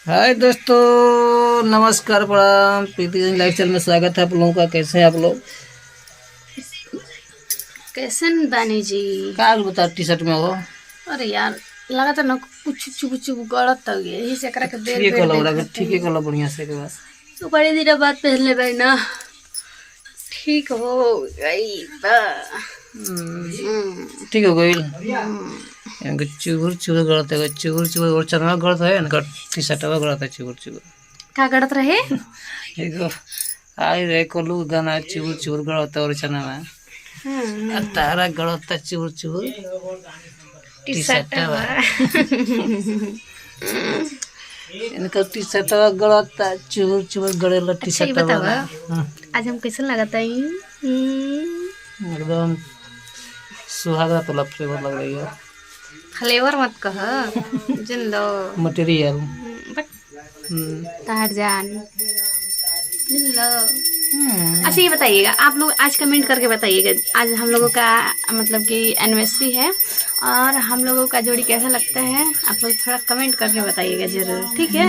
हाय दोस्तों, नमस्कार, प्रणाम। प्रीति सिंह लाइफ स्टाइल में स्वागत है आप लोगों का। कैसे हैं आप लोग? कैसन बानी जी? का बता टी शर्ट में हो? अरे यार, लगा था ना कुछ चुप चुप गलत तक यही से करा के बेर ठीक बेर है, देखत ठीक है। है, बढ़िया से के बस। तो बड़े दिन बाद पहले भाई ना ठीक हो गई बा। ठीक हो गई। इनका चुगुर चुगुर गलत है, चुगुर चुगुर और चना गलत है, इनका टी शर्ट में गलत है, चुगुर चुगुर। का गड़त रहे? एगो आई रे कोलू गाना चुगुर चुगुर गलत है और चना में तारा गलत है, चुगुर चुगुर टी शर्ट इनका टी शर्ट गलत है, चुगुर चुगुर गड़ेला टी अच्छा ये शर्ट बतावा, में। आज हम कैसन लगता है? एकदम सुहागरा तो फ्लेवर लग रही है। फ्लेवर मत कह, जिन लो मटेरियल तार जान जिन लो। अच्छा ये बताइएगा, आप लोग आज कमेंट करके बताइएगा, आज हम लोगों का मतलब कि एनिवर्सरी है और हम लोगों का जोड़ी कैसा लगता है, आप लोग थोड़ा कमेंट करके बताइएगा जरूर, ठीक है?